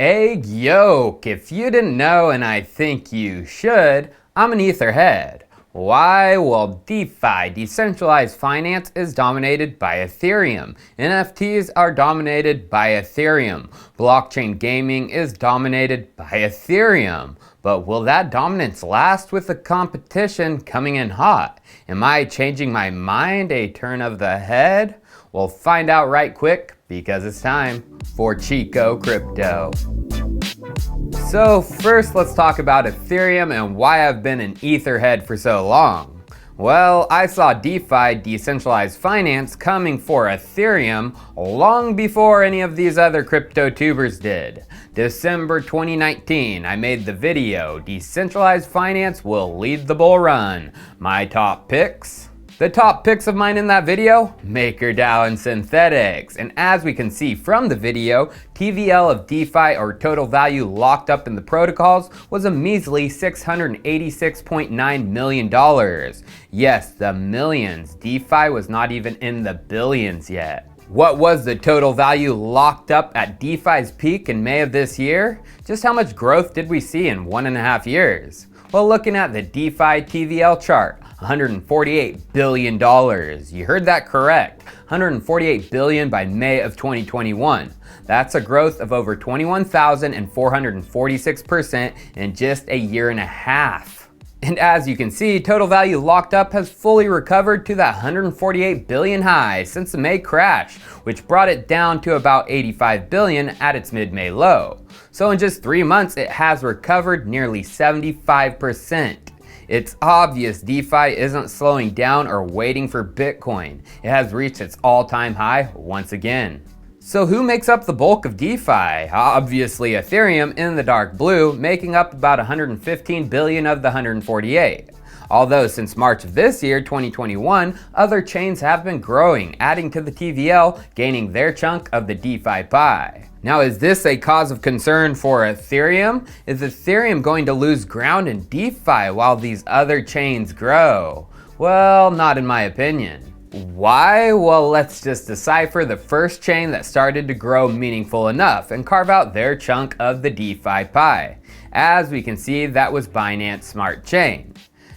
Hey yoke, if you didn't know, and I think you should, I'm an Ether head. Why? Well, DeFi, decentralized finance, is dominated by Ethereum. NFTs are dominated by Ethereum. Blockchain gaming is dominated by Ethereum. But will that dominance last with the competition coming in hot? Am I changing my mind, a turn of the head? We'll find out right quick, because it's time for Chico Crypto. So first, let's talk about Ethereum and why I've been an Ether head for so long. Well, I saw DeFi, decentralized finance, coming for Ethereum long before any of these other crypto tubers did. December 2019, I made the video, Decentralized Finance Will Lead the Bull Run. My top picks? The top picks of mine in that video? MakerDAO and Synthetics. And as we can see from the video, TVL of DeFi, or total value locked up in the protocols, was a measly $686.9 million. Yes, the millions. DeFi was not even in the billions yet. What was the total value locked up at DeFi's peak in May of this year? Just how much growth did we see in 1.5 years? Well, looking at the DeFi TVL chart, $148 billion. You heard that correct. $148 billion by May of 2021. That's a growth of over 21,446% in just a year and a half. And as you can see, total value locked up has fully recovered to that $148 billion high since the May crash, which brought it down to about $85 billion at its mid-May low. So in just 3 months, it has recovered nearly 75%. It's obvious DeFi isn't slowing down or waiting for Bitcoin. It has reached its all-time high once again. So who makes up the bulk of DeFi? Obviously Ethereum in the dark blue, making up about 115 billion of the 148. Although since March of this year, 2021, other chains have been growing, adding to the TVL, gaining their chunk of the DeFi pie. Now, is this a cause of concern for Ethereum? Is Ethereum going to lose ground in DeFi while these other chains grow? Well, not in my opinion. Why? Well, let's just decipher the first chain that started to grow meaningful enough and carve out their chunk of the DeFi pie. As we can see, that was Binance Smart Chain.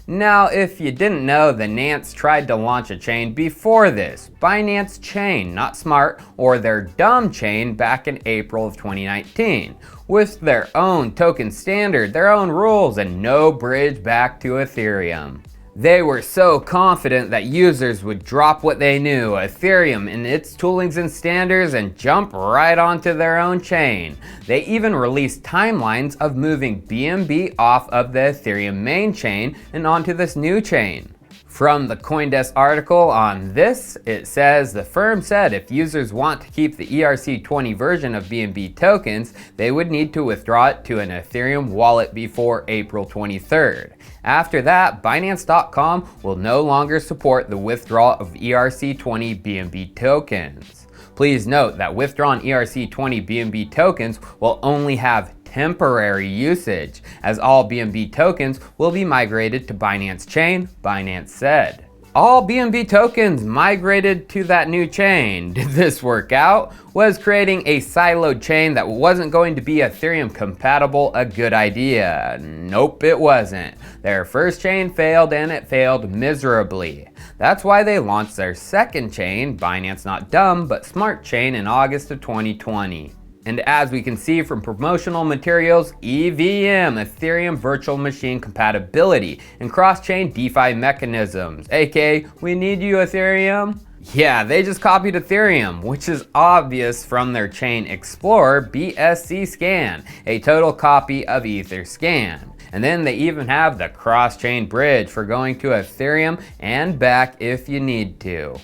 Now, if you didn't know, the Nance tried to launch a chain before this, Binance Chain, not Smart, or their dumb chain back in April of 2019, with their own token standard, their own rules, and no bridge back to Ethereum. They were so confident that users would drop what they knew, Ethereum and its toolings and standards, and jump right onto their own chain. They even released timelines of moving BNB off of the Ethereum main chain and onto this new chain. From the CoinDesk article on this, it says the firm said if users want to keep the ERC20 version of BNB tokens, they would need to withdraw it to an Ethereum wallet before April 23rd. After that, Binance.com will no longer support the withdrawal of ERC20 BNB tokens. Please note that withdrawn ERC20 BNB tokens will only have temporary usage, as all BNB tokens will be migrated to Binance Chain, Binance said. All BNB tokens migrated to that new chain. Did this work out? Was creating a siloed chain that wasn't going to be Ethereum compatible a good idea? Nope, it wasn't. Their first chain failed, and it failed miserably. That's why they launched their second chain, Binance Not Dumb But Smart Chain, in August of 2020. And as we can see from promotional materials, EVM, Ethereum Virtual Machine Compatibility, and cross-chain DeFi mechanisms, aka, we need you Ethereum? Yeah, they just copied Ethereum, which is obvious from their Chain Explorer BSC scan, a total copy of Etherscan. And then they even have the cross-chain bridge for going to Ethereum and back if you need to.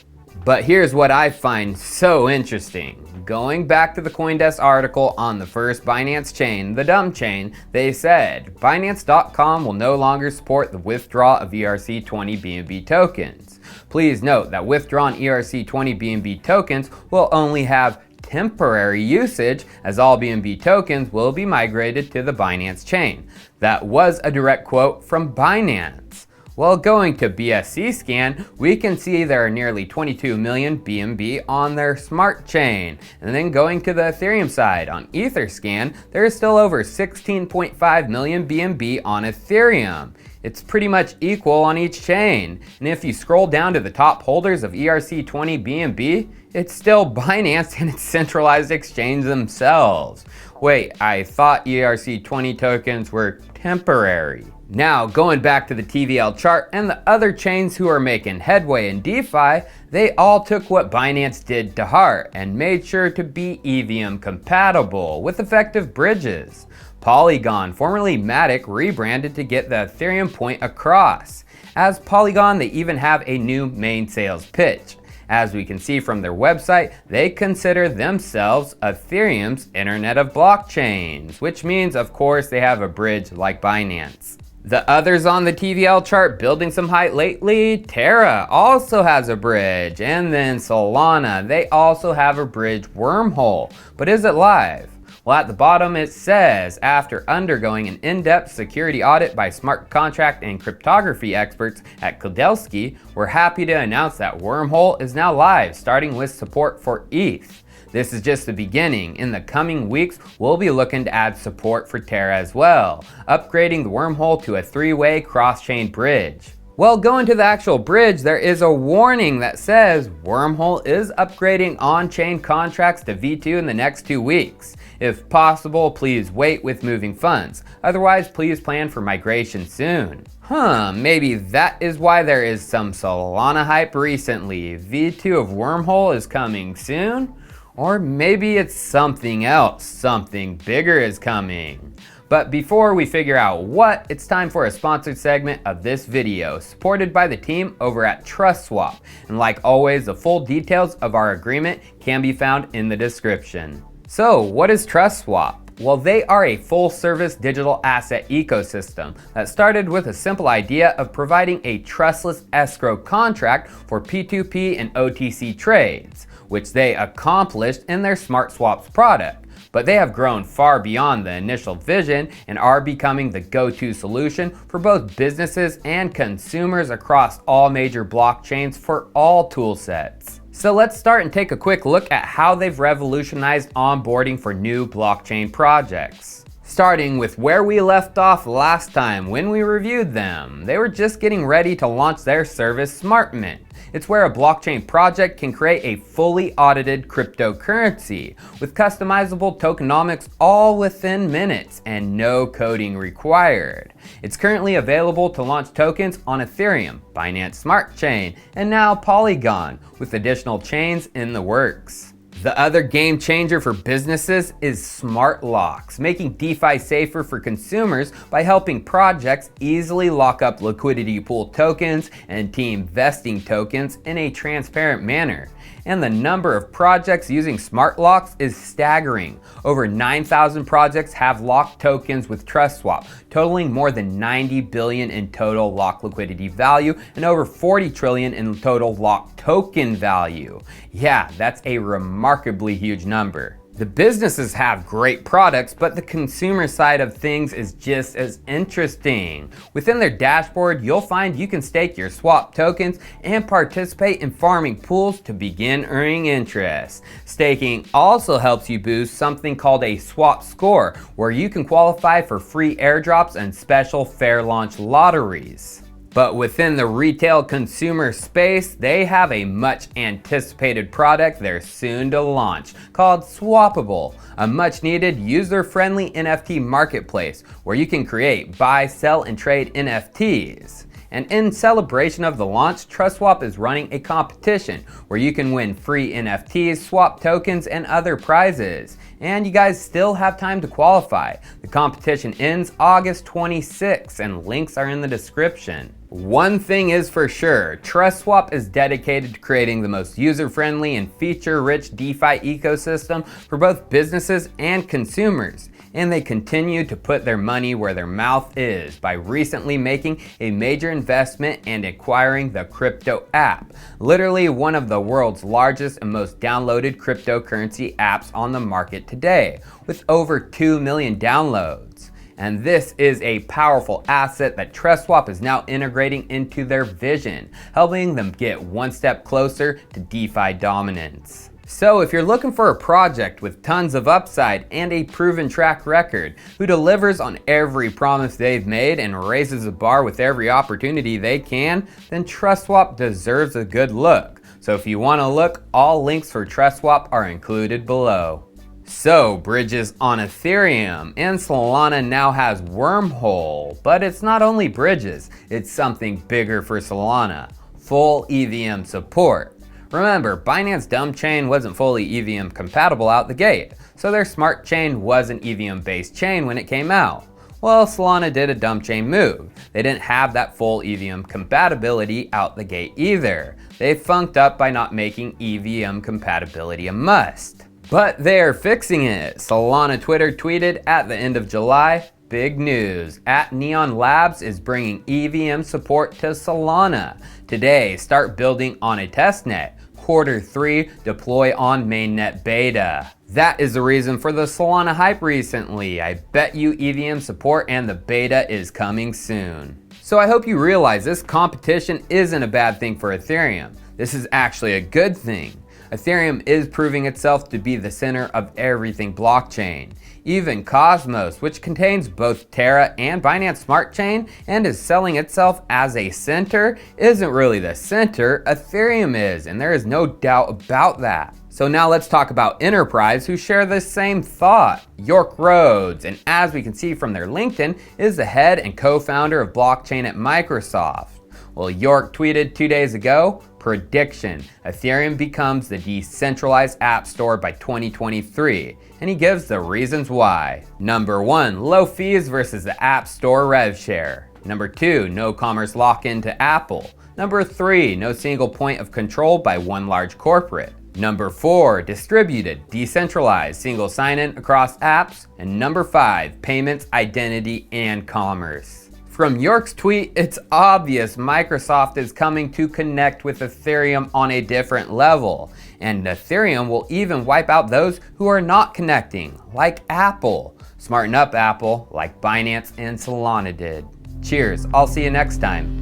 But here's what I find so interesting. Going back to the CoinDesk article on the first Binance chain, the dumb chain, they said, Binance.com will no longer support the withdrawal of ERC20 BNB tokens. Please note that withdrawn ERC20 BNB tokens will only have temporary usage, as all BNB tokens will be migrated to the Binance chain. That was a direct quote from Binance. Well, going to BSC scan, we can see there are nearly 22 million BNB on their smart chain. And then going to the Ethereum side, on Etherscan, there is still over 16.5 million BNB on Ethereum. It's pretty much equal on each chain. And if you scroll down to the top holders of ERC20 BNB, it's still Binance and its centralized exchange themselves. Wait, I thought ERC20 tokens were temporary. Now, going back to the TVL chart and the other chains who are making headway in DeFi, they all took what Binance did to heart and made sure to be EVM compatible with effective bridges. Polygon, formerly Matic, rebranded to get the Ethereum point across. As Polygon, they even have a new main sales pitch. As we can see from their website, they consider themselves Ethereum's Internet of Blockchains, which means, of course, they have a bridge like Binance. The others on the TVL chart building some height lately, Terra also has a bridge, and then Solana, they also have a bridge wormhole, but is it live? Well, at the bottom it says, after undergoing an in-depth security audit by smart contract and cryptography experts at Kudelski, we're happy to announce that Wormhole is now live, starting with support for ETH. This is just the beginning. In the coming weeks, we'll be looking to add support for Terra as well, upgrading the Wormhole to a 3-way cross-chain bridge. Well, going to the actual bridge, there is a warning that says Wormhole is upgrading on-chain contracts to V2 in the next 2 weeks. If possible, please wait with moving funds. Otherwise, please plan for migration soon. Maybe that is why there is some Solana hype recently. V2 of Wormhole is coming soon? Or maybe it's something else. Something bigger is coming. But before we figure out what, it's time for a sponsored segment of this video, supported by the team over at Trustswap. And like always, the full details of our agreement can be found in the description. So, what is Trustswap? Well, they are a full-service digital asset ecosystem that started with a simple idea of providing a trustless escrow contract for P2P and OTC trades, which they accomplished in their Smart Swaps product. But they have grown far beyond the initial vision and are becoming the go-to solution for both businesses and consumers across all major blockchains for all tool sets. So let's start and take a quick look at how they've revolutionized onboarding for new blockchain projects. Starting with where we left off last time when we reviewed them. They were just getting ready to launch their service SmartMint. It's where a blockchain project can create a fully audited cryptocurrency with customizable tokenomics all within minutes and no coding required. It's currently available to launch tokens on Ethereum, Binance Smart Chain, and now Polygon, with additional chains in the works. The other game changer for businesses is smart locks, making DeFi safer for consumers by helping projects easily lock up liquidity pool tokens and team vesting tokens in a transparent manner. And the number of projects using smart locks is staggering. Over 9,000 projects have locked tokens with Trustswap, totaling more than 90 billion in total lock liquidity value and over 40 trillion in total locked token value. Yeah, that's a remarkably huge number. The businesses have great products, but the consumer side of things is just as interesting. Within their dashboard, you'll find you can stake your swap tokens and participate in farming pools to begin earning interest. Staking also helps you boost something called a swap score, where you can qualify for free airdrops and special fair launch lotteries. But within the retail consumer space, they have a much anticipated product they're soon to launch called Swappable, a much needed user-friendly NFT marketplace where you can create, buy, sell, and trade NFTs. And in celebration of the launch, Trustswap is running a competition where you can win free NFTs, swap tokens, and other prizes. And you guys still have time to qualify. The competition ends August 26th, and links are in the description. One thing is for sure, Trustswap is dedicated to creating the most user-friendly and feature-rich DeFi ecosystem for both businesses and consumers. And they continue to put their money where their mouth is by recently making a major investment and acquiring the Crypto app, literally one of the world's largest and most downloaded cryptocurrency apps on the market today, with over 2 million downloads. And this is a powerful asset that Trustswap is now integrating into their vision, helping them get one step closer to DeFi dominance. So if you're looking for a project with tons of upside and a proven track record, who delivers on every promise they've made and raises the bar with every opportunity they can, then Trustswap deserves a good look. So if you want to look, all links for Trustswap are included below. So bridges on Ethereum, and Solana now has Wormhole, but it's not only bridges, it's something bigger for Solana, full EVM support. Remember, Binance Dumb Chain wasn't fully EVM compatible out the gate, so their smart chain was an EVM based chain when it came out. Well, Solana did a dumb chain move. They didn't have that full EVM compatibility out the gate either. They funked up by not making EVM compatibility a must. But they're fixing it. Solana Twitter tweeted at the end of July, big news, @Neon Labs is bringing EVM support to Solana. Today, start building on a testnet. Q3, deploy on mainnet beta. That is the reason for the Solana hype recently. I bet you EVM support and the beta is coming soon. So I hope you realize this competition isn't a bad thing for Ethereum. This is actually a good thing. Ethereum is proving itself to be the center of everything blockchain. Even Cosmos, which contains both Terra and Binance Smart Chain and is selling itself as a center, isn't really the center, Ethereum is, and there is no doubt about that. So now let's talk about Enterprise, who share the same thought. York Rhodes, and as we can see from their LinkedIn, is the head and co-founder of blockchain at Microsoft. Well, York tweeted 2 days ago, prediction, Ethereum becomes the decentralized app store by 2023, and he gives the reasons why. Number 1, low fees versus the app store rev share. Number 2, no commerce lock-in to Apple. Number 3, no single point of control by one large corporate. Number 4, distributed, decentralized, single sign-in across apps. And number 5, payments, identity, and commerce. From York's tweet, it's obvious Microsoft is coming to connect with Ethereum on a different level. And Ethereum will even wipe out those who are not connecting, like Apple. Smarten up, Apple, like Binance and Solana did. Cheers, I'll see you next time.